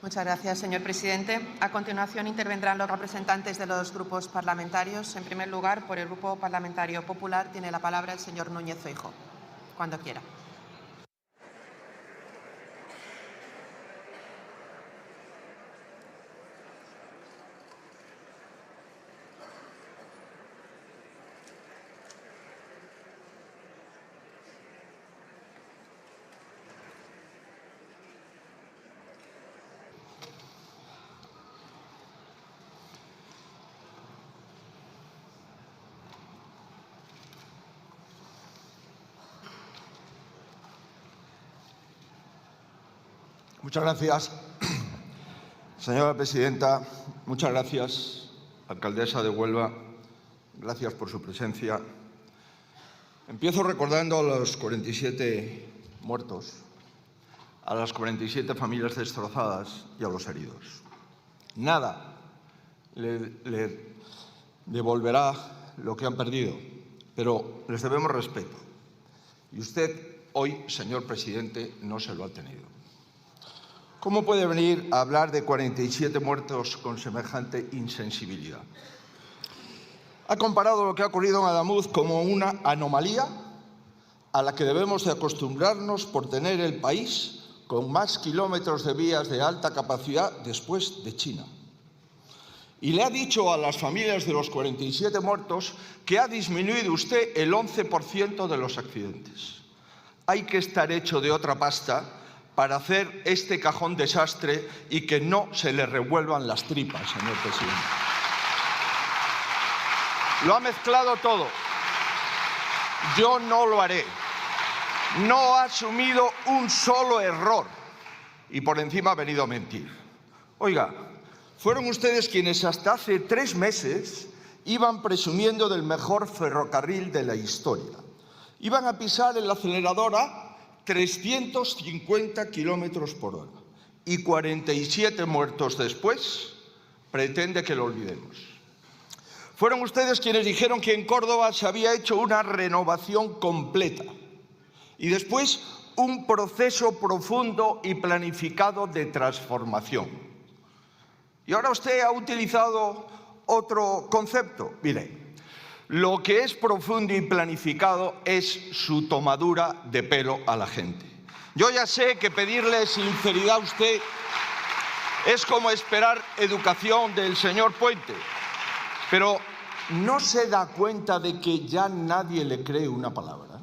Muchas gracias, señor presidente. A continuación intervendrán los representantes de los grupos parlamentarios. En primer lugar, por el Grupo Parlamentario Popular, tiene la palabra el señor Núñez Feijóo. Cuando quiera. Muchas gracias, señora presidenta. Muchas gracias, alcaldesa de Huelva. Gracias por su presencia. Empiezo recordando a los 47 muertos, a las 47 familias destrozadas y a los heridos. Nada le devolverá lo que han perdido, pero les debemos respeto. Y usted hoy, señor presidente, no se lo ha tenido. ¿Cómo puede venir a hablar de 47 muertos con semejante insensibilidad? Ha comparado lo que ha ocurrido en Adamuz como una anomalía a la que debemos de acostumbrarnos por tener el país con más kilómetros de vías de alta capacidad después de China. Y le ha dicho a las familias de los 47 muertos que ha disminuido usted el 11% de los accidentes. Hay que estar hecho de otra pasta para hacer este cajón desastre y que no se le revuelvan las tripas, señor presidente. Lo ha mezclado todo. Yo no lo haré. No ha asumido un solo error y por encima ha venido a mentir. Oiga, fueron ustedes quienes hasta hace 3 meses iban presumiendo del mejor ferrocarril de la historia. Iban a pisar el acelerador a 350 kilómetros por hora y 47 muertos después pretende que lo olvidemos. Fueron ustedes quienes dijeron que en Córdoba se había hecho una renovación completa y después un proceso profundo y planificado de transformación. Y ahora usted ha utilizado otro concepto. Mire, lo que es profundo y planificado es su tomadura de pelo a la gente. Yo ya sé que pedirle sinceridad a usted es como esperar educación del señor Puente, pero ¿no se da cuenta de que ya nadie le cree una palabra?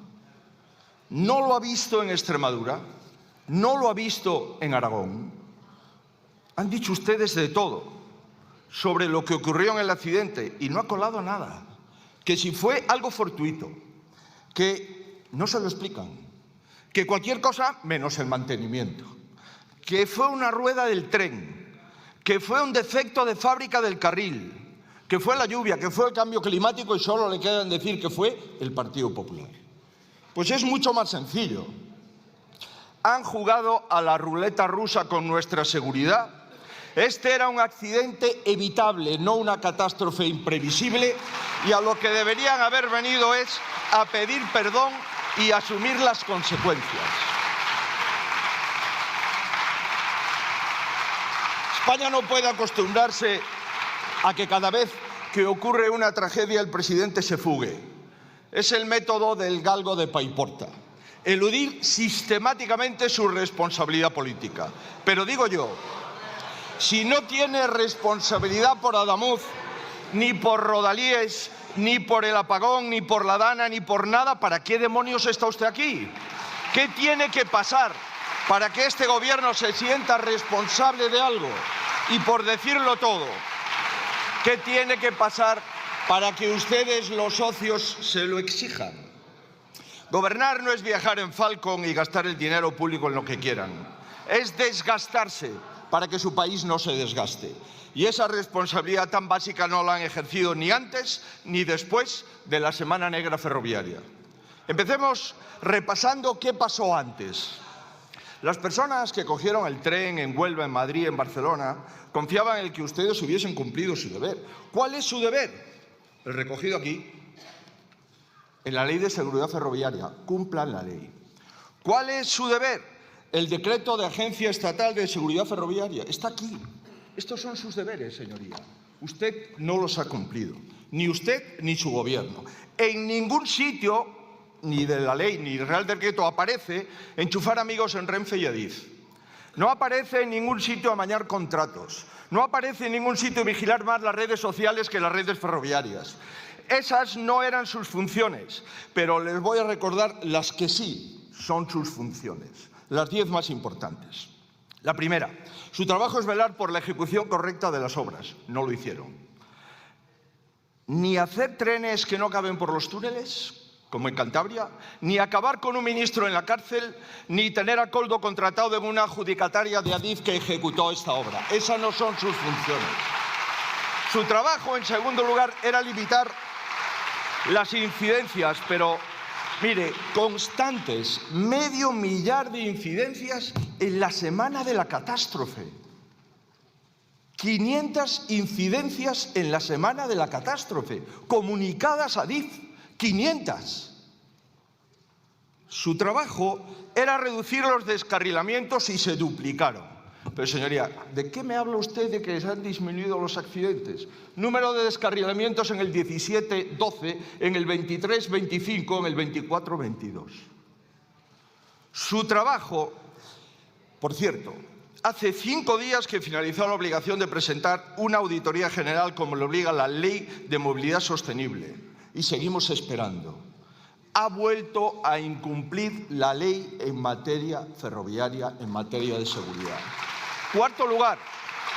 ¿No lo ha visto en Extremadura? ¿No lo ha visto en Aragón? Han dicho ustedes de todo sobre lo que ocurrió en el accidente y no ha colado nada. Que si fue algo fortuito, que no se lo explican, que cualquier cosa menos el mantenimiento, que fue una rueda del tren, que fue un defecto de fábrica del carril, que fue la lluvia, que fue el cambio climático y solo le quedan decir que fue el Partido Popular. Pues es mucho más sencillo. Han jugado a la ruleta rusa con nuestra seguridad. Este era un accidente evitable, no una catástrofe imprevisible, y a lo que deberían haber venido es a pedir perdón y asumir las consecuencias. España no puede acostumbrarse a que cada vez que ocurre una tragedia el presidente se fugue. Es el método del galgo de Paiporta, eludir sistemáticamente su responsabilidad política. Pero digo yo, si no tiene responsabilidad por Adamuz, ni por Rodalíes, ni por el apagón, ni por la Dana, ni por nada, ¿para qué demonios está usted aquí? ¿Qué tiene que pasar para que este gobierno se sienta responsable de algo? Y por decirlo todo, ¿qué tiene que pasar para que ustedes, los socios, se lo exijan? Gobernar no es viajar en Falcon y gastar el dinero público en lo que quieran. Es desgastarse para que su país no se desgaste. Y esa responsabilidad tan básica no la han ejercido ni antes ni después de la Semana Negra ferroviaria. Empecemos repasando qué pasó antes. Las personas que cogieron el tren en Huelva, en Madrid, en Barcelona, confiaban en que ustedes hubiesen cumplido su deber. ¿Cuál es su deber? El recogido aquí, en la Ley de Seguridad Ferroviaria. Cumplan la ley. ¿Cuál es su deber? El decreto de Agencia Estatal de Seguridad Ferroviaria está aquí. Estos son sus deberes, señoría. Usted no los ha cumplido, ni usted ni su gobierno. En ningún sitio, ni de la ley ni del Real Decreto, aparece enchufar amigos en Renfe y Adif. No aparece en ningún sitio amañar contratos. No aparece en ningún sitio vigilar más las redes sociales que las redes ferroviarias. Esas no eran sus funciones, pero les voy a recordar las que sí son sus funciones, las 10 más importantes. La primera, su trabajo es velar por la ejecución correcta de las obras. No lo hicieron. Ni hacer trenes que no caben por los túneles, como en Cantabria, ni acabar con un ministro en la cárcel, ni tener a Koldo contratado en una adjudicataria de Adif que ejecutó esta obra. Esas no son sus funciones. Su trabajo, en segundo lugar, era limitar las incidencias, pero mire, constantes, 500.000 de incidencias en la semana de la catástrofe. 500 incidencias en la semana de la catástrofe, comunicadas a Adif. 500. Su trabajo era reducir los descarrilamientos y se duplicaron. Pero, señoría, ¿de qué me habla usted de que se han disminuido los accidentes? Número de descarrilamientos en el 17-12, en el 23-25, en el 24-22. Su trabajo, por cierto, hace 5 días que finalizó la obligación de presentar una auditoría general como le obliga la Ley de Movilidad Sostenible. Y seguimos esperando. Ha vuelto a incumplir la ley en materia ferroviaria, en materia de seguridad. Cuarto lugar,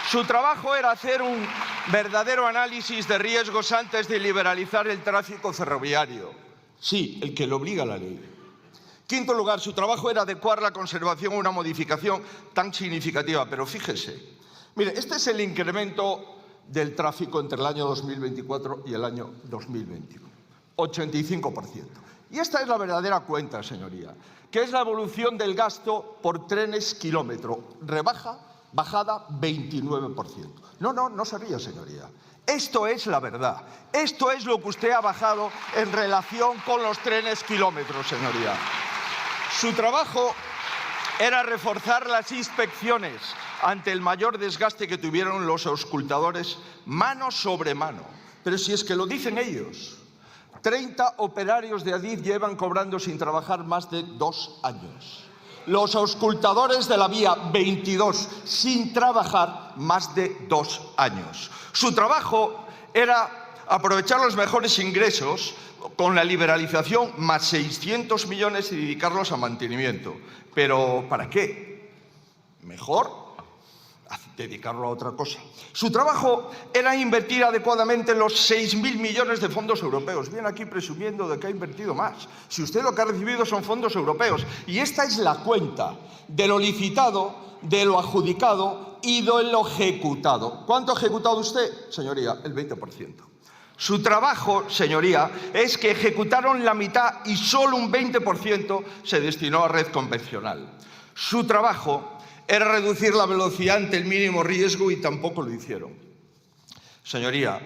su trabajo era hacer un verdadero análisis de riesgos antes de liberalizar el tráfico ferroviario. Sí, el que le obliga la ley. Quinto lugar, su trabajo era adecuar la conservación a una modificación tan significativa. Pero fíjese, mire, este es el incremento del tráfico entre el año 2024 y el año 2021. 85%. Y esta es la verdadera cuenta, señoría, que es la evolución del gasto por trenes kilómetro. Bajada 29%. No se ría, señoría. Esto es la verdad. Esto es lo que usted ha bajado en relación con los trenes kilómetros, señoría. Su trabajo era reforzar las inspecciones ante el mayor desgaste que tuvieron los auscultadores mano sobre mano. Pero si es que lo dicen ellos. 30 operarios de Adif llevan cobrando sin trabajar más de 2 años. Los auscultadores de la vía, 22, sin trabajar más de 2 años. Su trabajo era aprovechar los mejores ingresos con la liberalización más 600 millones y dedicarlos a mantenimiento. ¿Pero para qué? Mejor dedicarlo a otra cosa. Su trabajo era invertir adecuadamente los 6.000 millones de fondos europeos. Viene aquí presumiendo de que ha invertido más. Si usted lo que ha recibido son fondos europeos. Y esta es la cuenta de lo licitado, de lo adjudicado y de lo ejecutado. ¿Cuánto ha ejecutado usted, señoría? El 20%. Su trabajo, señoría, es que ejecutaron la mitad y solo un 20% se destinó a red convencional. Su trabajo era reducir la velocidad ante el mínimo riesgo y tampoco lo hicieron. Señoría,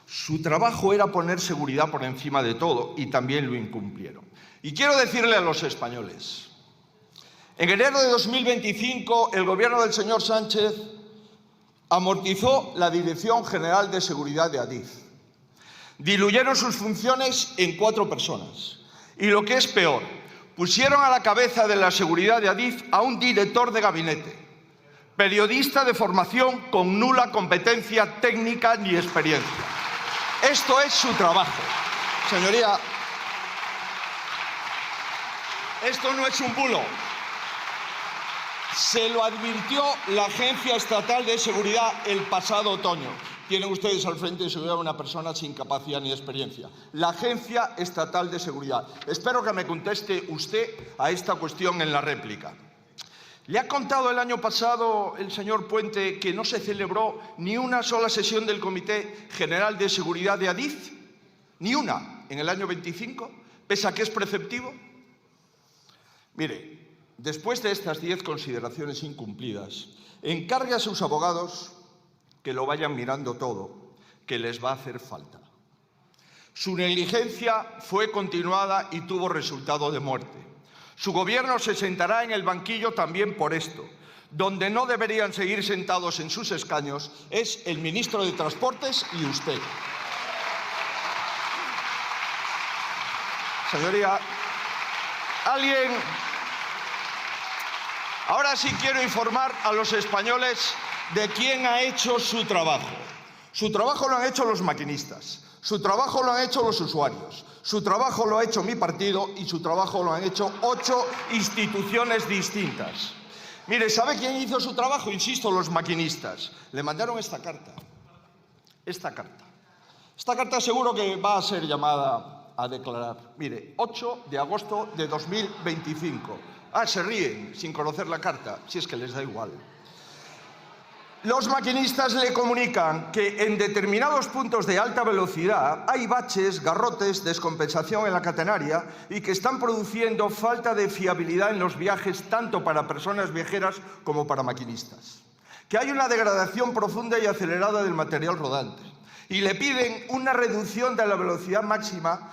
su trabajo era poner seguridad por encima de todo y también lo incumplieron. Y quiero decirle a los españoles, en enero de 2025 el gobierno del señor Sánchez amortizó la Dirección General de Seguridad de Adif. Diluyeron sus funciones en 4 personas. Y lo que es peor, pusieron a la cabeza de la seguridad de Adif a un director de gabinete, periodista de formación con nula competencia técnica ni experiencia. Esto es su trabajo. Señoría, esto no es un bulo. Se lo advirtió la Agencia Estatal de Seguridad el pasado otoño. Tienen ustedes al frente de seguridad una persona sin capacidad ni experiencia. La Agencia Estatal de Seguridad. Espero que me conteste usted a esta cuestión en la réplica. ¿Le ha contado el año pasado el señor Puente que no se celebró ni una sola sesión del Comité General de Seguridad de Adif? Ni una en el año 25, pese a que es preceptivo. Mire, después de estas 10 consideraciones incumplidas, encargue a sus abogados que lo vayan mirando todo, que les va a hacer falta. Su negligencia fue continuada y tuvo resultado de muerte. Su gobierno se sentará en el banquillo también por esto. Donde no deberían seguir sentados en sus escaños es el ministro de Transportes y usted. Señoría, alguien... Ahora sí quiero informar a los españoles de quién ha hecho su trabajo. Su trabajo lo han hecho los maquinistas, su trabajo lo han hecho los usuarios, su trabajo lo ha hecho mi partido y su trabajo lo han hecho 8 instituciones distintas. Mire, ¿sabe quién hizo su trabajo? Insisto, los maquinistas. Le mandaron esta carta. Esta carta seguro que va a ser llamada a declarar. Mire, 8 de agosto de 2025. Ah, se ríen sin conocer la carta, si es que les da igual. Los maquinistas le comunican que en determinados puntos de alta velocidad hay baches, garrotes, descompensación en la catenaria y que están produciendo falta de fiabilidad en los viajes tanto para personas viajeras como para maquinistas. Que hay una degradación profunda y acelerada del material rodante y le piden una reducción de la velocidad máxima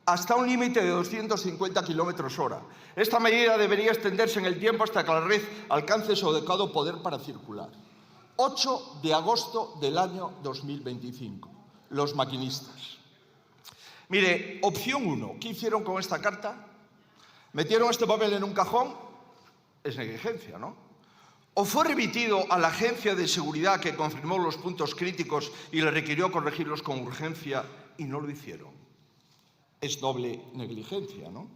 hasta un límite de 250 km/h. Esta medida debería extenderse en el tiempo hasta que la red alcance su adecuado poder para circular. 8 de agosto del año 2025. Los maquinistas. Mire, opción 1. ¿Qué hicieron con esta carta? ¿Metieron este papel en un cajón? Es negligencia, ¿no? ¿O fue remitido a la agencia de seguridad que confirmó los puntos críticos y le requirió corregirlos con urgencia y no lo hicieron? Es doble negligencia, ¿no?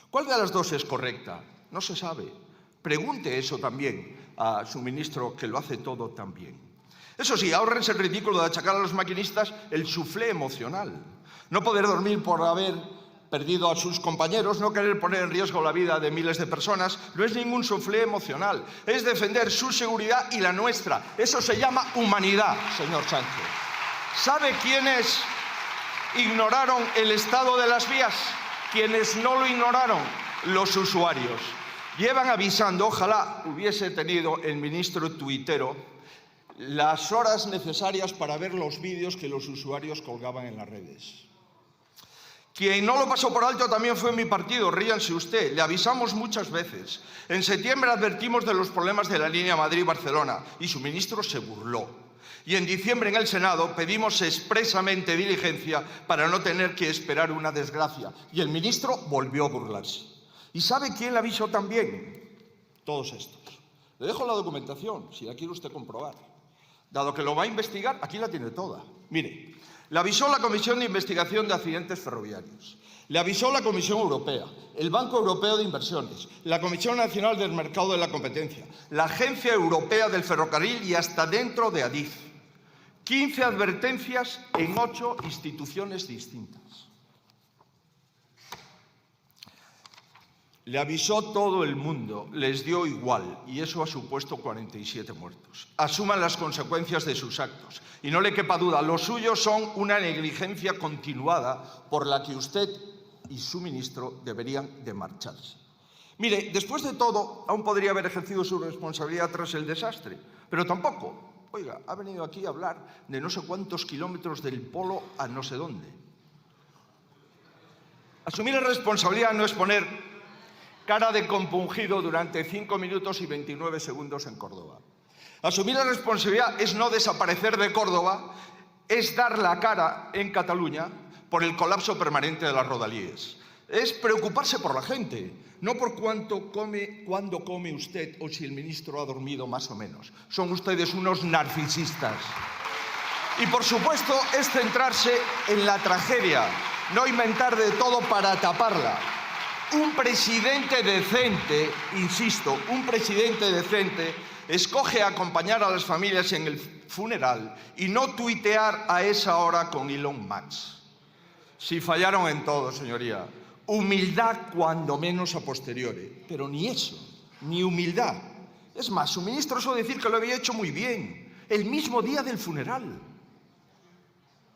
¿Cuál de las dos es correcta? No se sabe. Pregunte eso también a su ministro, que lo hace todo tan bien. Eso sí, ahórrense el ridículo de achacar a los maquinistas el suflé emocional. No poder dormir por haber perdido a sus compañeros, no querer poner en riesgo la vida de miles de personas, no es ningún suflé emocional. Es defender su seguridad y la nuestra. Eso se llama humanidad, señor Sánchez. ¿Sabe quiénes ignoraron el estado de las vías? Quienes no lo ignoraron, los usuarios. Llevan avisando, ojalá hubiese tenido el ministro tuitero las horas necesarias para ver los vídeos que los usuarios colgaban en las redes. Quien no lo pasó por alto también fue mi partido, ríanse usted, le avisamos muchas veces. En septiembre advertimos de los problemas de la línea Madrid-Barcelona y su ministro se burló. Y en diciembre en el Senado pedimos expresamente diligencia para no tener que esperar una desgracia. Y el ministro volvió a burlarse. ¿Y sabe quién le avisó también? Todos estos. Le dejo la documentación, si la quiere usted comprobar. Dado que lo va a investigar, aquí la tiene toda. Mire, le avisó la Comisión de Investigación de Accidentes Ferroviarios, le avisó la Comisión Europea, el Banco Europeo de Inversiones, la Comisión Nacional del Mercado de la Competencia, la Agencia Europea del Ferrocarril y hasta dentro de Adif. 15 advertencias en 8 instituciones distintas. Le avisó todo el mundo, les dio igual, y eso ha supuesto 47 muertos. Asuman las consecuencias de sus actos. Y no le quepa duda, los suyos son una negligencia continuada por la que usted y su ministro deberían de marcharse. Mire, después de todo, aún podría haber ejercido su responsabilidad tras el desastre, pero tampoco. Oiga, ha venido aquí a hablar de no sé cuántos kilómetros del polo a no sé dónde. Asumir la responsabilidad no es poner cara de compungido durante 5 minutos y 29 segundos en Córdoba. Asumir la responsabilidad es no desaparecer de Córdoba, es dar la cara en Cataluña por el colapso permanente de las rodalíes. Es preocuparse por la gente, no por cuánto come, cuándo come usted o si el ministro ha dormido más o menos. Son ustedes unos narcisistas. Y por supuesto es centrarse en la tragedia, no inventar de todo para taparla. Un presidente decente, insisto, un presidente decente escoge acompañar a las familias en el funeral y no tuitear a esa hora con Elon Musk. Si fallaron en todo, señoría. Humildad cuando menos a posteriori, pero ni eso, ni humildad. Es más, su ministro suele decir que lo había hecho muy bien, el mismo día del funeral.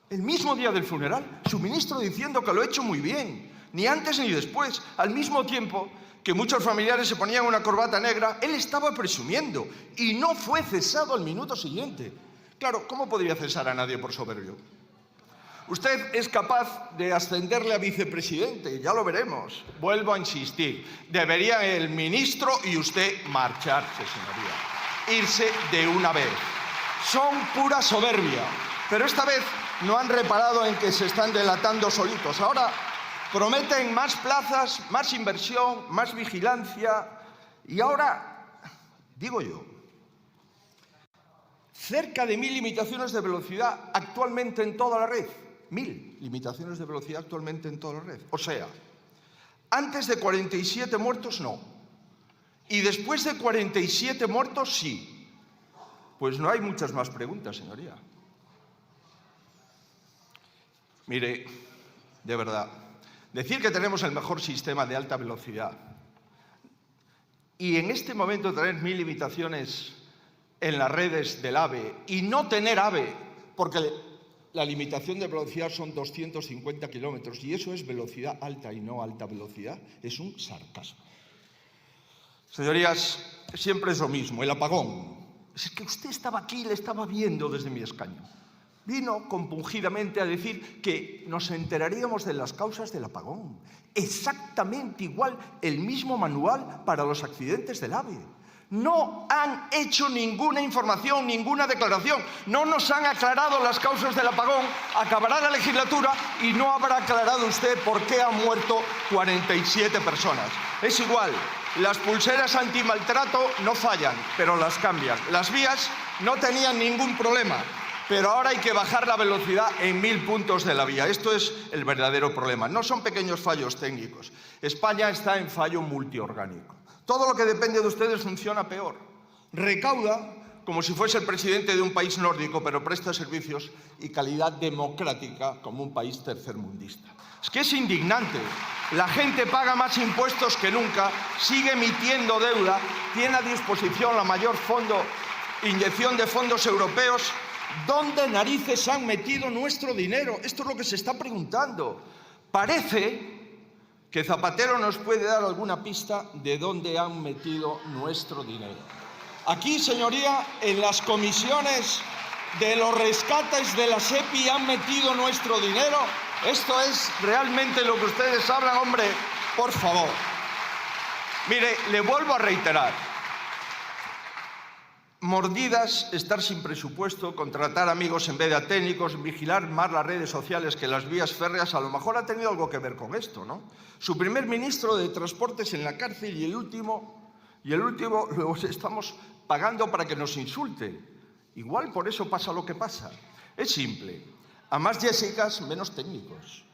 El mismo día del funeral, su ministro diciendo que lo ha hecho muy bien. Ni antes ni después. Al mismo tiempo que muchos familiares se ponían una corbata negra, él estaba presumiendo y no fue cesado al minuto siguiente. Claro, ¿cómo podría cesar a nadie por soberbio? Usted es capaz de ascenderle a vicepresidente, ya lo veremos. Vuelvo a insistir, debería el ministro y usted marcharse, señoría. Irse de una vez. Son pura soberbia, pero esta vez no han reparado en que se están delatando solitos. Ahora prometen más plazas, más inversión, más vigilancia y ahora, digo yo, cerca de 1000 limitaciones de velocidad actualmente en toda la red. 1000 limitaciones de velocidad actualmente en toda la red. O sea, antes de 47 muertos no. Y después de 47 muertos sí. Pues no hay muchas más preguntas, señoría. Mire, de verdad, decir que tenemos el mejor sistema de alta velocidad y en este momento tener 1000 limitaciones en las redes del AVE y no tener AVE, porque la limitación de velocidad son 250 kilómetros y eso es velocidad alta y no alta velocidad, es un sarcasmo. Señorías, siempre es lo mismo, el apagón. Es que usted estaba aquí y le estaba viendo desde mi escaño. Vino compungidamente a decir que nos enteraríamos de las causas del apagón. Exactamente igual el mismo manual para los accidentes del AVE. No han hecho ninguna información, ninguna declaración. No nos han aclarado las causas del apagón. Acabará la legislatura y no habrá aclarado usted por qué han muerto 47 personas. Es igual, las pulseras antimaltrato no fallan, pero las cambian. Las vías no tenían ningún problema, pero ahora hay que bajar la velocidad en 1000 puntos de la vía. Esto es el verdadero problema. No son pequeños fallos técnicos. España está en fallo multiorgánico. Todo lo que depende de ustedes funciona peor. Recauda como si fuese el presidente de un país nórdico, pero presta servicios y calidad democrática como un país tercermundista. Es que es indignante. La gente paga más impuestos que nunca, sigue emitiendo deuda, tiene a disposición la mayor inyección de fondos europeos. ¿Dónde narices han metido nuestro dinero? Esto es lo que se está preguntando. Parece que Zapatero nos puede dar alguna pista de dónde han metido nuestro dinero. Aquí, señoría, en las comisiones de los rescates de la SEPI han metido nuestro dinero. Esto es realmente lo que ustedes hablan, hombre, por favor. Mire, le vuelvo a reiterar. Mordidas, estar sin presupuesto, contratar amigos en vez de a técnicos, vigilar más las redes sociales que las vías férreas, a lo mejor ha tenido algo que ver con esto, ¿no? Su primer ministro de Transportes en la cárcel y el último luego estamos pagando para que nos insulte. Igual por eso pasa lo que pasa. Es simple. A más Jessicas, menos técnicos.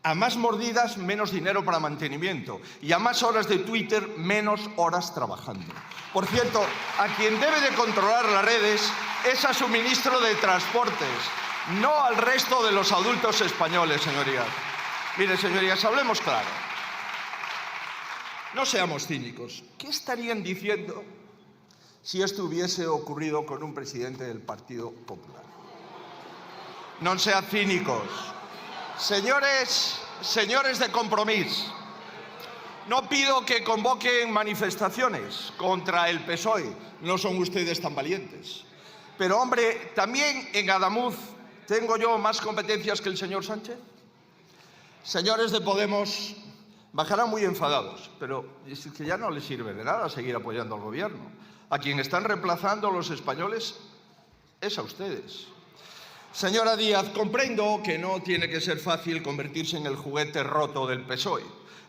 A más mordidas, menos dinero para mantenimiento. Y a más horas de Twitter, menos horas trabajando. Por cierto, a quien debe de controlar las redes es a su ministro de Transportes, no al resto de los adultos españoles, señorías. Mire, señorías, hablemos claro. No seamos cínicos. ¿Qué estarían diciendo si esto hubiese ocurrido con un presidente del Partido Popular? No sean cínicos. Señores de Compromís, no pido que convoquen manifestaciones contra el PSOE, no son ustedes tan valientes. Pero, hombre, también en Adamuz tengo yo más competencias que el señor Sánchez. Señores de Podemos, bajarán muy enfadados, pero es que ya no les sirve de nada seguir apoyando al gobierno. A quien están reemplazando los españoles es a ustedes. Señora Díaz, comprendo que no tiene que ser fácil convertirse en el juguete roto del PSOE,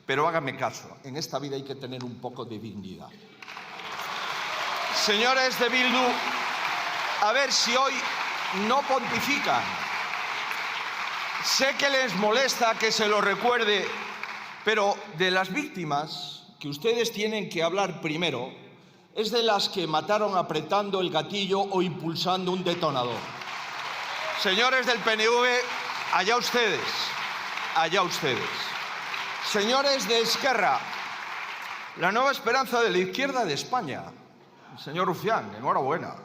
pero hágame caso, en esta vida hay que tener un poco de dignidad. Señores de Bildu, a ver si hoy no pontifican. Sé que les molesta que se lo recuerde, pero de las víctimas que ustedes tienen que hablar primero es de las que mataron apretando el gatillo o impulsando un detonador. Señores del PNV, allá ustedes, allá ustedes. Señores de Esquerra, la nueva esperanza de la izquierda de España. Señor Rufián, enhorabuena.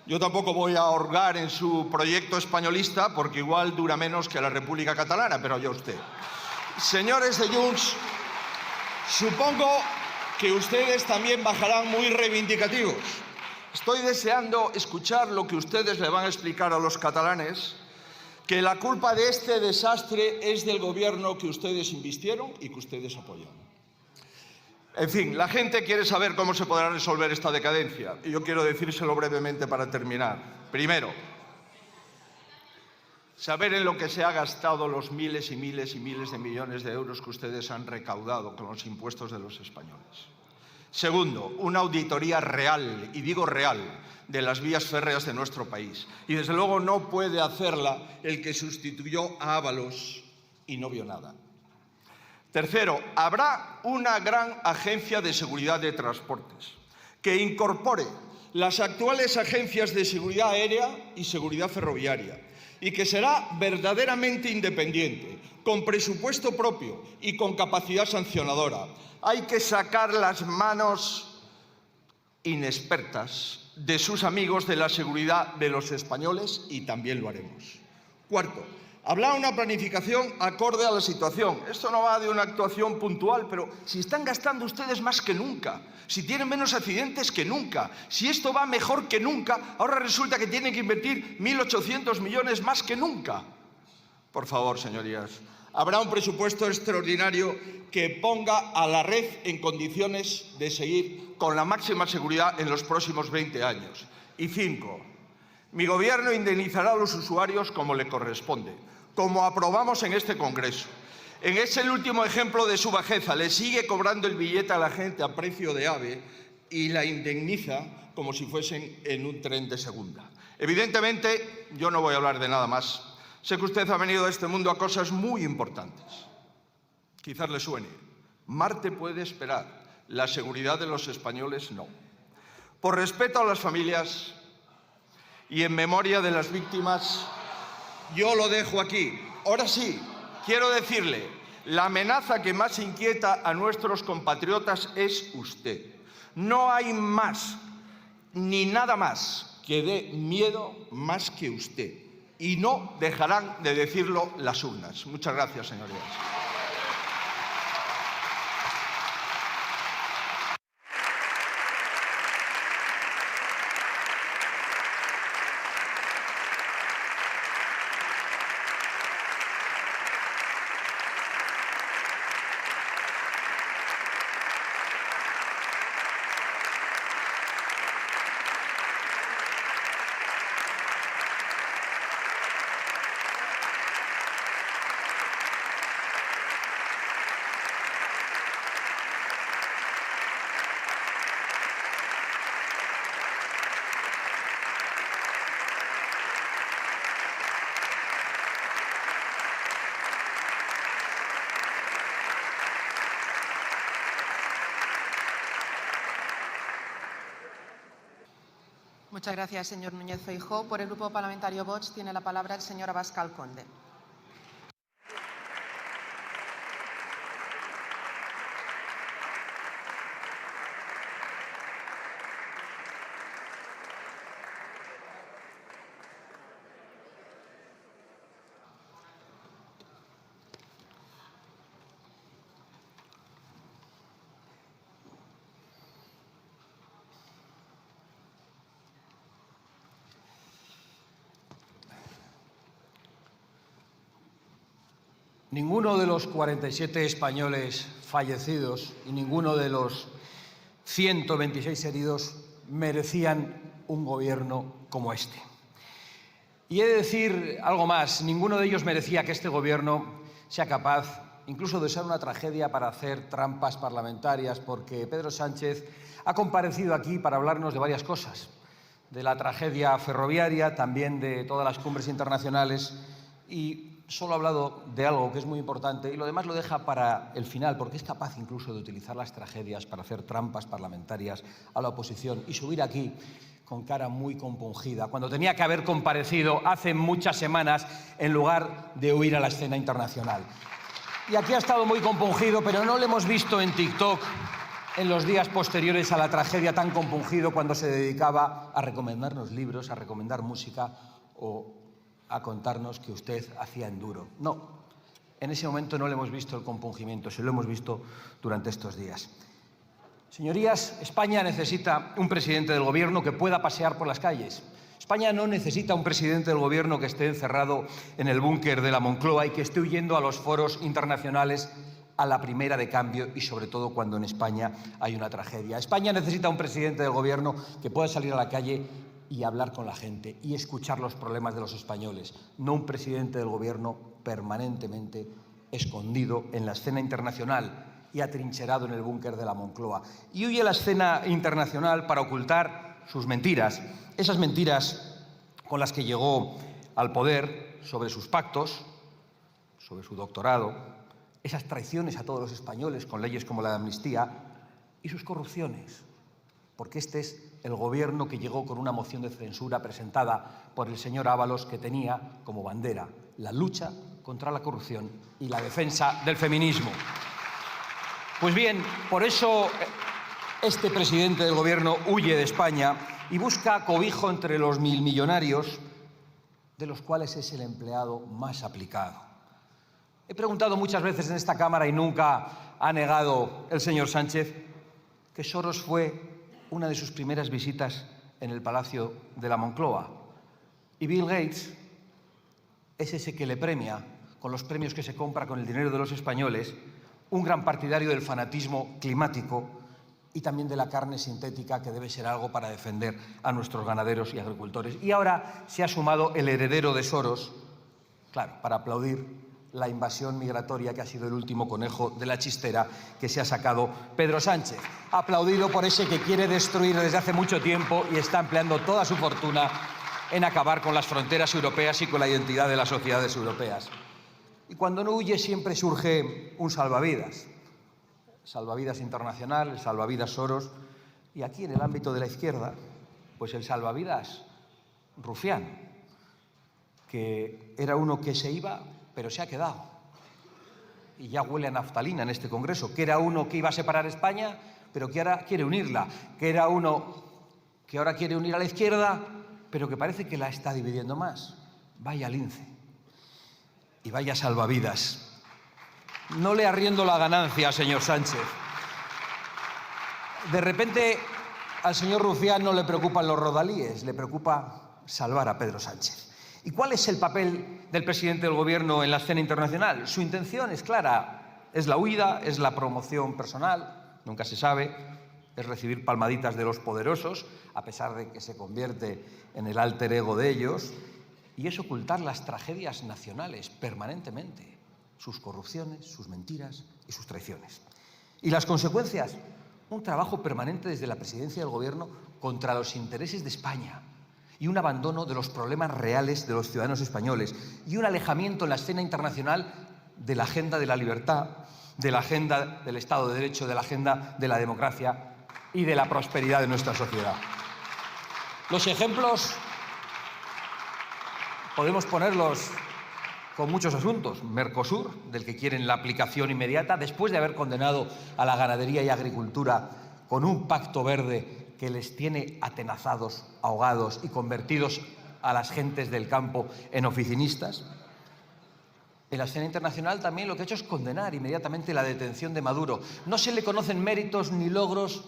Yo tampoco voy a ahorgar en su proyecto españolista porque igual dura menos que la República Catalana, pero allá usted. Señores de Junts, supongo que ustedes también bajarán muy reivindicativos. Estoy deseando escuchar lo que ustedes le van a explicar a los catalanes, que la culpa de este desastre es del gobierno que ustedes invistieron y que ustedes apoyan. En fin, la gente quiere saber cómo se podrá resolver esta decadencia y yo quiero decírselo brevemente para terminar. Primero, saber en lo que se ha gastado los miles y miles y miles de millones de euros que ustedes han recaudado con los impuestos de los españoles. Segundo, una auditoría real, y digo real, de las vías férreas de nuestro país. Y desde luego no puede hacerla el que sustituyó a Ábalos y no vio nada. Tercero, habrá una gran agencia de seguridad de transportes que incorpore las actuales agencias de seguridad aérea y seguridad ferroviaria y que será verdaderamente independiente, con presupuesto propio y con capacidad sancionadora. Hay que sacar las manos inexpertas de sus amigos de la seguridad de los españoles y también lo haremos. Cuarto, habrá una planificación acorde a la situación. Esto no va de una actuación puntual, pero si están gastando ustedes más que nunca, si tienen menos accidentes que nunca, si esto va mejor que nunca, ahora resulta que tienen que invertir 1.800 millones más que nunca. Por favor, señorías, habrá un presupuesto extraordinario que ponga a la red en condiciones de seguir con la máxima seguridad en los próximos 20 años. Y 5, mi gobierno indemnizará a los usuarios como le corresponde, como aprobamos en este Congreso. Es el último ejemplo de su bajeza. Le sigue cobrando el billete a la gente a precio de AVE y la indemniza como si fuesen en un tren de segunda. Evidentemente, yo no voy a hablar de nada más. Sé que usted ha venido a este mundo a cosas muy importantes. Quizás le suene. Marte puede esperar. La seguridad de los españoles no. Por respeto a las familias y en memoria de las víctimas, yo lo dejo aquí. Ahora sí, quiero decirle, la amenaza que más inquieta a nuestros compatriotas es usted. No hay más, ni nada más, que dé miedo más que usted. Y no dejarán de decirlo las urnas. Muchas gracias, señorías. Muchas gracias, señor Núñez Feijóo. Por el Grupo Parlamentario Vox tiene la palabra el señor Abascal Conde. Ninguno de los 47 españoles fallecidos y ninguno de los 126 heridos merecían un gobierno como este. Y he de decir algo más, ninguno de ellos merecía que este gobierno sea capaz incluso de usar una tragedia para hacer trampas parlamentarias, porque Pedro Sánchez ha comparecido aquí para hablarnos de varias cosas, de la tragedia ferroviaria, también de todas las cumbres internacionales, y solo ha hablado de algo que es muy importante y lo demás lo deja para el final, porque es capaz incluso de utilizar las tragedias para hacer trampas parlamentarias a la oposición y subir aquí con cara muy compungida, cuando tenía que haber comparecido hace muchas semanas en lugar de huir a la escena internacional. Y aquí ha estado muy compungido, pero no lo hemos visto en TikTok en los días posteriores a la tragedia tan compungido cuando se dedicaba a recomendarnos libros, a recomendar música o a contarnos que usted hacía enduro. No, en ese momento no le hemos visto el compungimiento, se lo hemos visto durante estos días. Señorías, España necesita un presidente del gobierno que pueda pasear por las calles, España no necesita un presidente del Gobierno que esté encerrado en el búnker de la Moncloa y que esté huyendo a los foros internacionales a la primera de cambio y, sobre todo, cuando en España hay una tragedia. España necesita un presidente del Gobierno que pueda salir a la calle y hablar con la gente y escuchar los problemas de los españoles, no un presidente del Gobierno permanentemente escondido en la escena internacional y atrincherado en el búnker de la Moncloa. Y huye a la escena internacional para ocultar sus mentiras, esas mentiras con las que llegó al poder, sobre sus pactos, sobre su doctorado, esas traiciones a todos los españoles con leyes como la de amnistía y sus corrupciones, porque este es el Gobierno que llegó con una moción de censura presentada por el señor Ábalos, que tenía como bandera la lucha contra la corrupción y la defensa del feminismo. Pues bien, por eso este presidente del Gobierno huye de España y busca cobijo entre los milmillonarios, de los cuales es el empleado más aplicado. He preguntado muchas veces en esta Cámara y nunca ha negado el señor Sánchez que Soros fue una de sus primeras visitas en el Palacio de la Moncloa. Y Bill Gates es ese que le premia, con los premios que se compra con el dinero de los españoles, un gran partidario del fanatismo climático y también de la carne sintética, que debe ser algo para defender a nuestros ganaderos y agricultores. Y ahora se ha sumado el heredero de Soros, claro, para aplaudir la invasión migratoria, que ha sido el último conejo de la chistera que se ha sacado Pedro Sánchez. Aplaudido por ese que quiere destruir desde hace mucho tiempo y está empleando toda su fortuna en acabar con las fronteras europeas y con la identidad de las sociedades europeas. Y cuando no huye siempre surge un salvavidas. Salvavidas internacional, el salvavidas Soros, y aquí en el ámbito de la izquierda, pues el salvavidas Rufián, que era uno que se iba, pero se ha quedado. Y ya huele a naftalina en este Congreso, que era uno que iba a separar España, pero que ahora quiere unirla, que era uno que ahora quiere unir a la izquierda, pero que parece que la está dividiendo más. Vaya lince. Y vaya salvavidas. No le arriendo la ganancia, señor Sánchez. De repente, al señor Rufián no le preocupan los rodalíes, le preocupa salvar a Pedro Sánchez. ¿Y cuál es el papel del presidente del Gobierno en la escena internacional? Su intención es clara, es la huida, es la promoción personal, nunca se sabe, es recibir palmaditas de los poderosos, a pesar de que se convierte en el alter ego de ellos, y es ocultar las tragedias nacionales permanentemente, sus corrupciones, sus mentiras y sus traiciones. Y las consecuencias, un trabajo permanente desde la presidencia del Gobierno contra los intereses de España y un abandono de los problemas reales de los ciudadanos españoles y un alejamiento en la escena internacional de la agenda de la libertad, de la agenda del Estado de Derecho, de la agenda de la democracia y de la prosperidad de nuestra sociedad. Los ejemplos podemos ponerlos con muchos asuntos. Mercosur, del que quieren la aplicación inmediata, después de haber condenado a la ganadería y agricultura con un pacto verde que les tiene atenazados, ahogados y convertidos a las gentes del campo en oficinistas. En la escena internacional también lo que ha hecho es condenar inmediatamente la detención de Maduro. No se le conocen méritos ni logros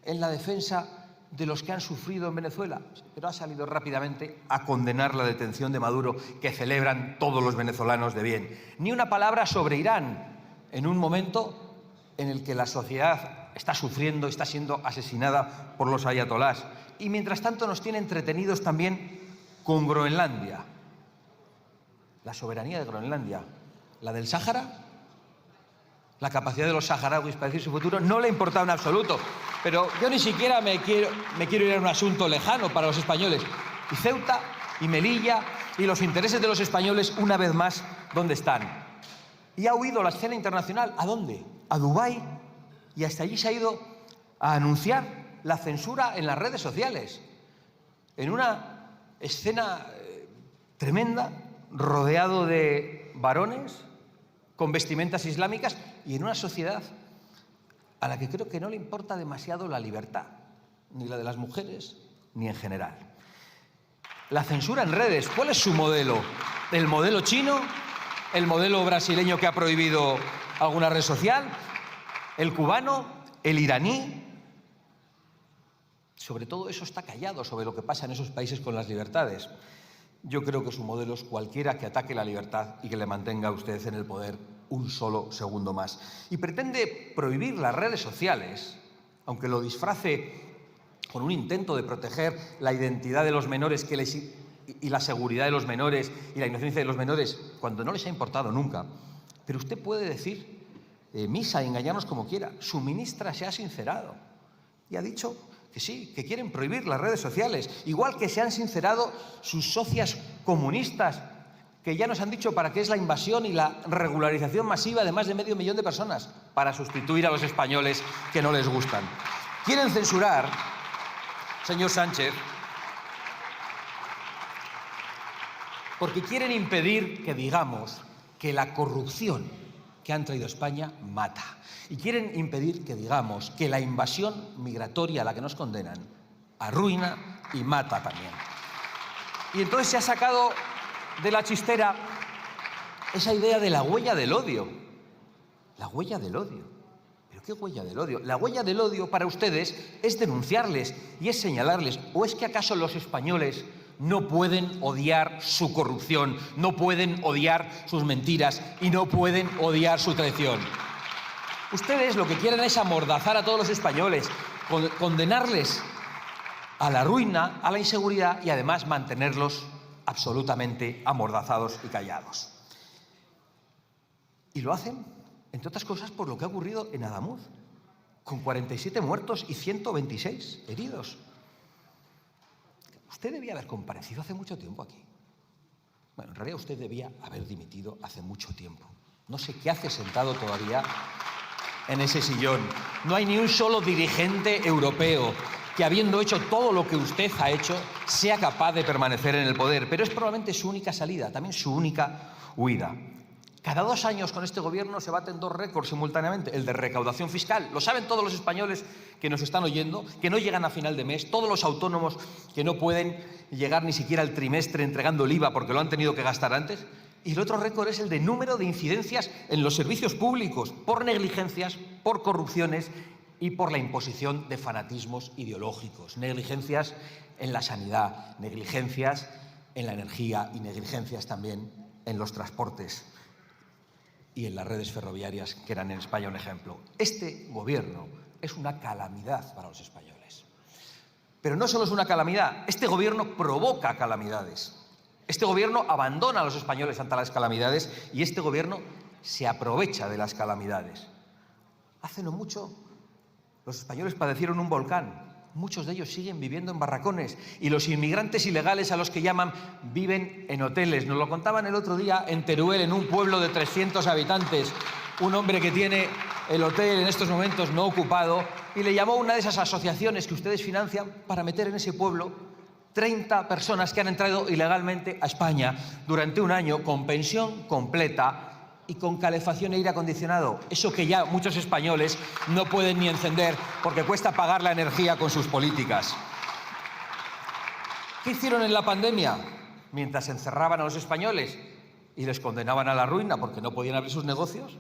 en la defensa de los que han sufrido en Venezuela, pero ha salido rápidamente a condenar la detención de Maduro, que celebran todos los venezolanos de bien. Ni una palabra sobre Irán, en un momento en el que la sociedad está sufriendo, está siendo asesinada por los ayatolás. Y mientras tanto nos tiene entretenidos también con Groenlandia. La soberanía de Groenlandia, la del Sáhara, la capacidad de los saharauis para decir su futuro, no le importa en absoluto. Pero yo ni siquiera me quiero ir a un asunto lejano para los españoles. Y Ceuta, y Melilla, y los intereses de los españoles, una vez más, ¿dónde están? Y ha huido la escena internacional. ¿A dónde? A Dubái. Y hasta allí se ha ido a anunciar la censura en las redes sociales. En una escena tremenda, rodeado de varones, con vestimentas islámicas, y en una sociedad a la que creo que no le importa demasiado la libertad, ni la de las mujeres, ni en general. La censura en redes, ¿cuál es su modelo? ¿El modelo chino? ¿El modelo brasileño que ha prohibido alguna red social? ¿El cubano? ¿El iraní? Sobre todo eso está callado sobre lo que pasa en esos países con las libertades. Yo creo que su modelo es cualquiera que ataque la libertad y que le mantenga a usted en el poder un solo segundo más. Y pretende prohibir las redes sociales, aunque lo disfrace con un intento de proteger la identidad de los menores y la seguridad de los menores y la inocencia de los menores, cuando no les ha importado nunca. Pero usted puede decir misa y engañarnos como quiera. Su ministra se ha sincerado y ha dicho que sí, que quieren prohibir las redes sociales, igual que se han sincerado sus socias comunistas, que ya nos han dicho para qué es la invasión y la regularización masiva de más de 500 000 de personas, para sustituir a los españoles que no les gustan. Quieren censurar, señor Sánchez, porque quieren impedir que digamos que la corrupción que han traído a España mata. Y quieren impedir que digamos que la invasión migratoria a la que nos condenan arruina y mata también. Y entonces se ha sacado de la chistera esa idea de la huella del odio. La huella del odio. ¿Pero qué huella del odio? La huella del odio para ustedes es denunciarles y es señalarles. ¿O es que acaso los españoles no pueden odiar su corrupción, no pueden odiar sus mentiras y no pueden odiar su traición? Ustedes lo que quieren es amordazar a todos los españoles, condenarles a la ruina, a la inseguridad y además mantenerlos absolutamente amordazados y callados. Y lo hacen, entre otras cosas, por lo que ha ocurrido en Adamuz, con 47 muertos y 126 heridos. Usted debía haber comparecido hace mucho tiempo aquí. Bueno, en realidad usted debía haber dimitido hace mucho tiempo. No sé qué hace sentado todavía en ese sillón. No hay ni un solo dirigente europeo que, habiendo hecho todo lo que usted ha hecho, sea capaz de permanecer en el poder. Pero es probablemente su única salida, también su única huida. Cada 2 años con este gobierno se baten 2 récords simultáneamente. El de recaudación fiscal. Lo saben todos los españoles que nos están oyendo, que no llegan a final de mes. Todos los autónomos que no pueden llegar ni siquiera al trimestre entregando el IVA porque lo han tenido que gastar antes. Y el otro récord es el de número de incidencias en los servicios públicos por negligencias, por corrupciones y por la imposición de fanatismos ideológicos. Negligencias en la sanidad, negligencias en la energía y negligencias también en los transportes y en las redes ferroviarias, que eran en España un ejemplo. Este gobierno es una calamidad para los españoles. Pero no solo es una calamidad, este gobierno provoca calamidades. Este gobierno abandona a los españoles ante las calamidades y este gobierno se aprovecha de las calamidades. Hace no mucho, los españoles padecieron un volcán. Muchos de ellos siguen viviendo en barracones y los inmigrantes ilegales, a los que llaman, viven en hoteles. Nos lo contaban el otro día en Teruel, en un pueblo de 300 habitantes. Un hombre que tiene el hotel en estos momentos no ocupado y le llamó a una de esas asociaciones que ustedes financian para meter en ese pueblo 30 personas que han entrado ilegalmente a España durante un año con pensión completa y con calefacción e aire acondicionado. Eso que ya muchos españoles no pueden ni encender porque cuesta pagar la energía con sus políticas. ¿Qué hicieron en la pandemia? Mientras encerraban a los españoles y les condenaban a la ruina porque no podían abrir sus negocios,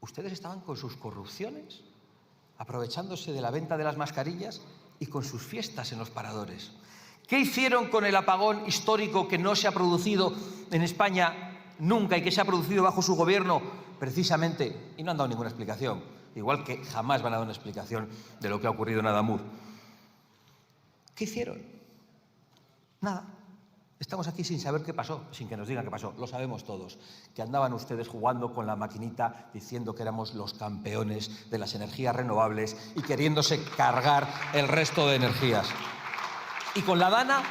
ustedes estaban con sus corrupciones, aprovechándose de la venta de las mascarillas y con sus fiestas en los paradores. ¿Qué hicieron con el apagón histórico que no se ha producido en España nunca y que se ha producido bajo su gobierno precisamente? Y no han dado ninguna explicación, igual que jamás van a dar una explicación de lo que ha ocurrido en Adamuz. ¿Qué hicieron? Nada. Estamos aquí sin saber qué pasó, sin que nos digan qué pasó. Lo sabemos todos, que andaban ustedes jugando con la maquinita diciendo que éramos los campeones de las energías renovables y queriéndose cargar el resto de energías. Y con la DANA,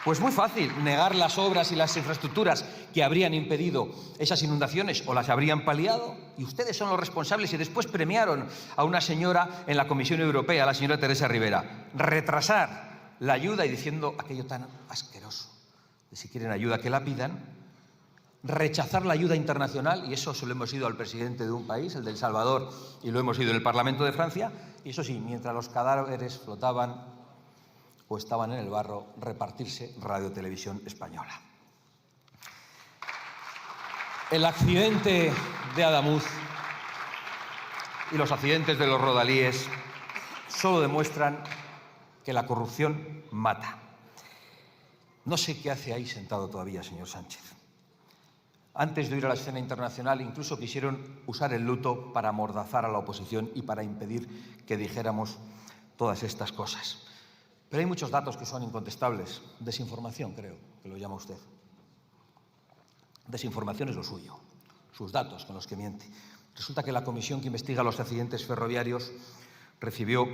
pues muy fácil, negar las obras y las infraestructuras que habrían impedido esas inundaciones o las habrían paliado, y ustedes son los responsables, y después premiaron a una señora en la Comisión Europea, la señora Teresa Rivera. Retrasar la ayuda y diciendo aquello tan asqueroso, que si quieren ayuda que la pidan. Rechazar la ayuda internacional, y eso se lo hemos ido al presidente de un país, el de El Salvador, y lo hemos ido en el Parlamento de Francia, y eso sí, mientras los cadáveres flotaban o estaban en el barro, repartirse Radio Televisión Española. El accidente de Adamuz y los accidentes de los rodalíes solo demuestran que la corrupción mata. No sé qué hace ahí sentado todavía, señor Sánchez. Antes de ir a la escena internacional, incluso quisieron usar el luto para amordazar a la oposición y para impedir que dijéramos todas estas cosas. Pero hay muchos datos que son incontestables. Desinformación, creo que lo llama usted. Desinformación es lo suyo, sus datos con los que miente. Resulta que la comisión que investiga los accidentes ferroviarios recibió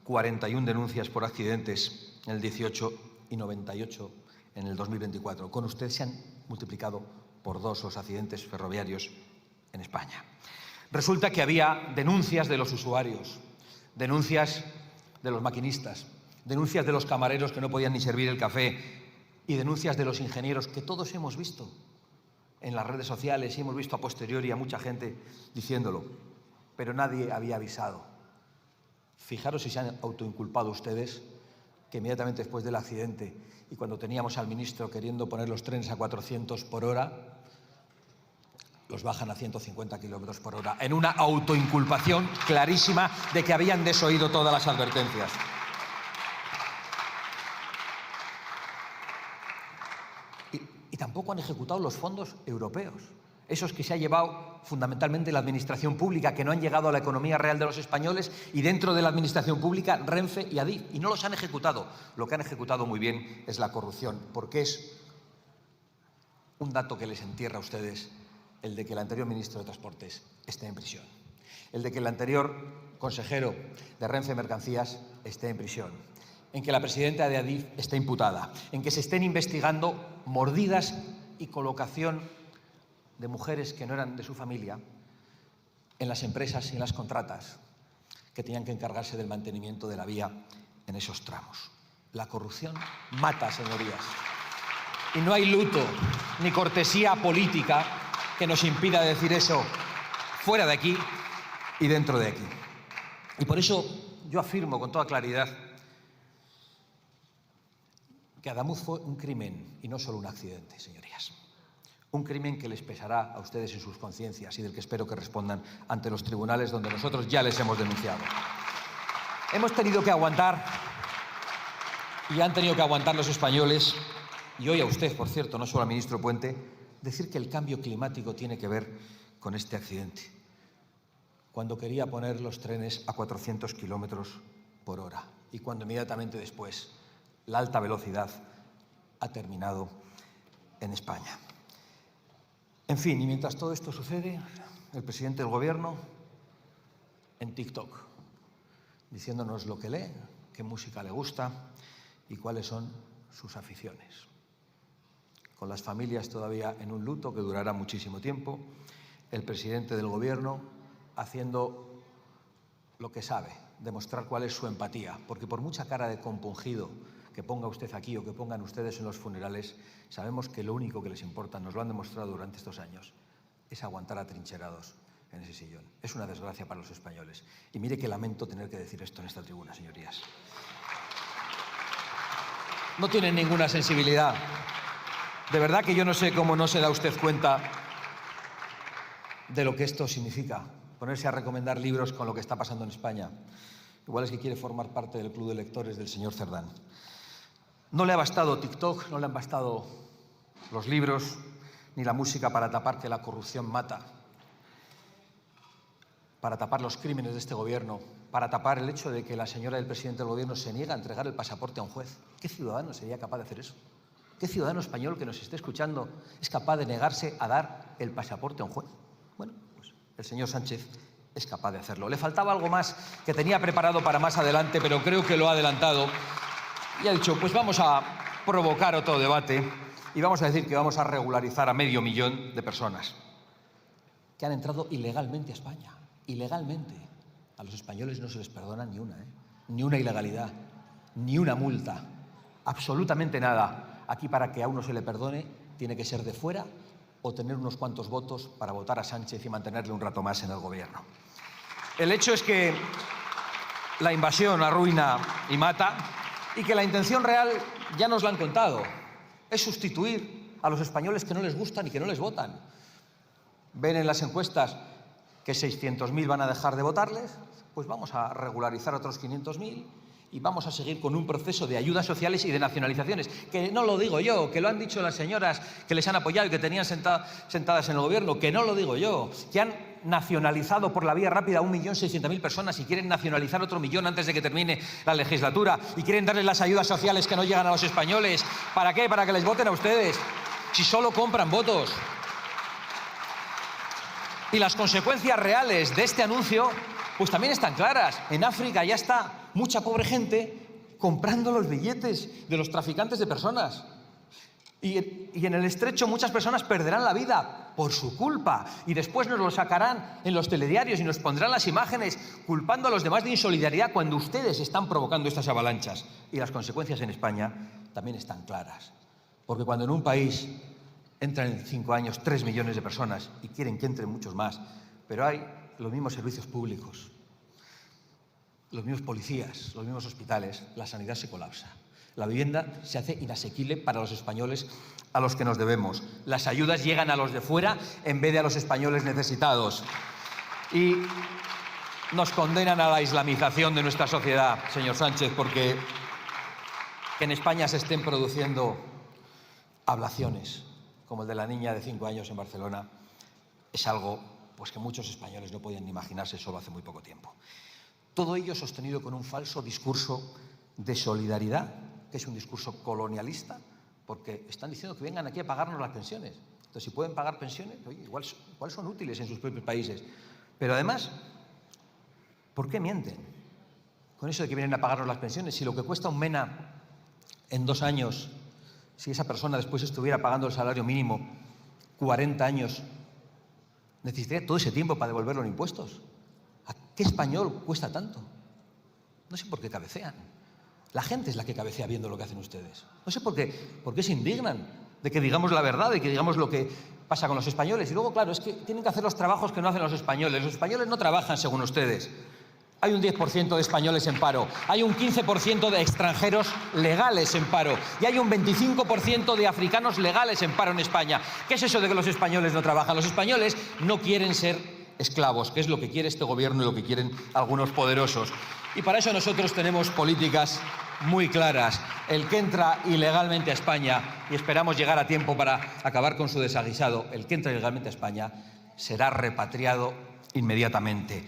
41 denuncias por accidentes en el 18 y 98 en el 2024. Con usted se han multiplicado por 2 los accidentes ferroviarios en España. Resulta que había denuncias de los usuarios, denuncias de los maquinistas, denuncias de los camareros que no podían ni servir el café y denuncias de los ingenieros que todos hemos visto en las redes sociales y hemos visto a posteriori a mucha gente diciéndolo, pero nadie había avisado. Fijaros si se han autoinculpado ustedes que inmediatamente después del accidente y cuando teníamos al ministro queriendo poner los trenes a 400 por hora, los bajan a 150 kilómetros por hora, en una autoinculpación clarísima de que habían desoído todas las advertencias. Y tampoco han ejecutado los fondos europeos, esos que se ha llevado fundamentalmente la administración pública, que no han llegado a la economía real de los españoles, y dentro de la administración pública Renfe y Adif, y no los han ejecutado. Lo que han ejecutado muy bien es la corrupción, porque es un dato que les entierra a ustedes el de que el anterior ministro de Transportes esté en prisión, el de que el anterior consejero de Renfe Mercancías esté en prisión, en que la presidenta de Adif esté imputada, en que se estén investigando mordidas y colocación de mujeres que no eran de su familia en las empresas y en las contratas que tenían que encargarse del mantenimiento de la vía en esos tramos. La corrupción mata, señorías. Y no hay luto ni cortesía política que nos impida decir eso fuera de aquí y dentro de aquí. Y por eso yo afirmo con toda claridad que Adamuz fue un crimen y no solo un accidente, señorías. Un crimen que les pesará a ustedes en sus conciencias y del que espero que respondan ante los tribunales donde nosotros ya les hemos denunciado. Hemos tenido que aguantar y han tenido que aguantar los españoles, y hoy a usted, por cierto, no solo al ministro Puente, decir que el cambio climático tiene que ver con este accidente, cuando quería poner los trenes a 400 kilómetros por hora y cuando inmediatamente después la alta velocidad ha terminado en España. En fin, y mientras todo esto sucede, el presidente del Gobierno en TikTok, diciéndonos lo que lee, qué música le gusta y cuáles son sus aficiones. Con las familias todavía en un luto que durará muchísimo tiempo, el presidente del Gobierno haciendo lo que sabe, demostrar cuál es su empatía, porque por mucha cara de compungido que ponga usted aquí o que pongan ustedes en los funerales, sabemos que lo único que les importa, nos lo han demostrado durante estos años, es aguantar atrincherados en ese sillón. Es una desgracia para los españoles. Y mire que lamento tener que decir esto en esta tribuna, señorías. No tienen ninguna sensibilidad. De verdad que yo no sé cómo no se da usted cuenta de lo que esto significa, ponerse a recomendar libros con lo que está pasando en España. Igual es que quiere formar parte del club de lectores del señor Cerdán. No le ha bastado TikTok, no le han bastado los libros ni la música para tapar que la corrupción mata, para tapar los crímenes de este gobierno, para tapar el hecho de que la señora del presidente del gobierno se niega a entregar el pasaporte a un juez. ¿Qué ciudadano sería capaz de hacer eso? ¿Qué ciudadano español que nos esté escuchando es capaz de negarse a dar el pasaporte a un juez? Bueno, pues el señor Sánchez es capaz de hacerlo. Le faltaba algo más que tenía preparado para más adelante, pero creo que lo ha adelantado y ha dicho, pues vamos a provocar otro debate y vamos a decir que vamos a regularizar a 500.000 de personas que han entrado ilegalmente a España. Ilegalmente. A los españoles no se les perdona ni una ilegalidad, ni una multa, absolutamente nada. Aquí para que a uno se le perdone tiene que ser de fuera o tener unos cuantos votos para votar a Sánchez y mantenerle un rato más en el gobierno. El hecho es que la invasión arruina y mata y que la intención real ya nos la han contado. Es sustituir a los españoles que no les gustan y que no les votan. Ven en las encuestas que 600.000 van a dejar de votarles, pues vamos a regularizar otros 500.000 y vamos a seguir con un proceso de ayudas sociales y de nacionalizaciones, que no lo digo yo, que lo han dicho las señoras que les han apoyado y que tenían sentadas en el gobierno, que no lo digo yo, que han nacionalizado por la vía rápida a 1.600.000 personas y quieren nacionalizar otro 1.000.000 antes de que termine la legislatura y quieren darles las ayudas sociales que no llegan a los españoles. ¿Para qué? Para que les voten a ustedes, si solo compran votos. Y las consecuencias reales de este anuncio pues también están claras. En África ya está mucha pobre gente comprando los billetes de los traficantes de personas. Y en el Estrecho muchas personas perderán la vida por su culpa y después nos lo sacarán en los telediarios y nos pondrán las imágenes culpando a los demás de insolidaridad cuando ustedes están provocando estas avalanchas. Y las consecuencias en España también están claras. Porque cuando en un país entran en 5 años 3 millones de personas y quieren que entren muchos más, pero hay los mismos servicios públicos, los mismos policías, los mismos hospitales, la sanidad se colapsa. La vivienda se hace inasequible para los españoles a los que nos debemos. Las ayudas llegan a los de fuera en vez de a los españoles necesitados. Y nos condenan a la islamización de nuestra sociedad, señor Sánchez, porque que en España se estén produciendo ablaciones, como el de la niña de 5 años en Barcelona, es algo pues, que muchos españoles no podían ni imaginarse solo hace muy poco tiempo. Todo ello sostenido con un falso discurso de solidaridad, que es un discurso colonialista, porque están diciendo que vengan aquí a pagarnos las pensiones. Entonces, si pueden pagar pensiones, oye, igual son útiles en sus propios países. Pero además, ¿por qué mienten con eso de que vienen a pagarnos las pensiones? Si lo que cuesta un MENA en 2 años, si esa persona después estuviera pagando el salario mínimo 40 años, necesitaría todo ese tiempo para devolverlo en impuestos. ¿A qué español cuesta tanto? No sé por qué cabecean. La gente es la que cabecea viendo lo que hacen ustedes. No sé por qué se indignan de que digamos la verdad, de que digamos lo que pasa con los españoles. Y luego, claro, es que tienen que hacer los trabajos que no hacen los españoles. Los españoles no trabajan según ustedes. Hay un 10% de españoles en paro, hay un 15% de extranjeros legales en paro y hay un 25% de africanos legales en paro en España. ¿Qué es eso de que los españoles no trabajan? Los españoles no quieren ser esclavos, que es lo que quiere este gobierno y lo que quieren algunos poderosos. Y para eso nosotros tenemos políticas muy claras. El que entra ilegalmente a España, y esperamos llegar a tiempo para acabar con su desaguisado, el que entra ilegalmente a España será repatriado inmediatamente.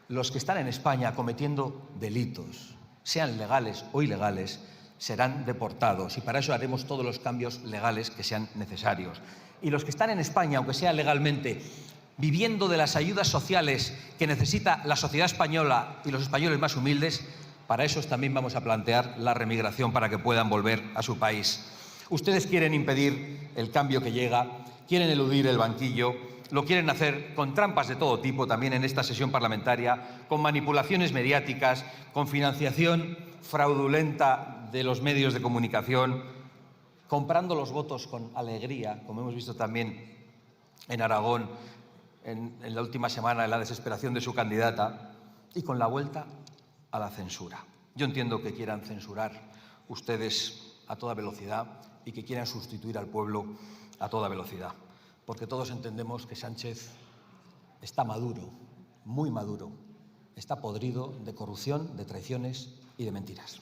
Los que están en España cometiendo delitos, sean legales o ilegales, serán deportados y para eso haremos todos los cambios legales que sean necesarios. Y los que están en España, aunque sea legalmente, viviendo de las ayudas sociales que necesita la sociedad española y los españoles más humildes, para esos también vamos a plantear la remigración para que puedan volver a su país. Ustedes quieren impedir el cambio que llega, quieren eludir el banquillo, lo quieren hacer con trampas de todo tipo también en esta sesión parlamentaria, con manipulaciones mediáticas, con financiación fraudulenta de los medios de comunicación, comprando los votos con alegría, como hemos visto también en Aragón en la última semana, en la desesperación de su candidata, y con la vuelta a la censura. Yo entiendo que quieran censurar ustedes a toda velocidad y que quieran sustituir al pueblo a toda velocidad, porque todos entendemos que Sánchez está maduro, muy maduro, está podrido de corrupción, de traiciones y de mentiras.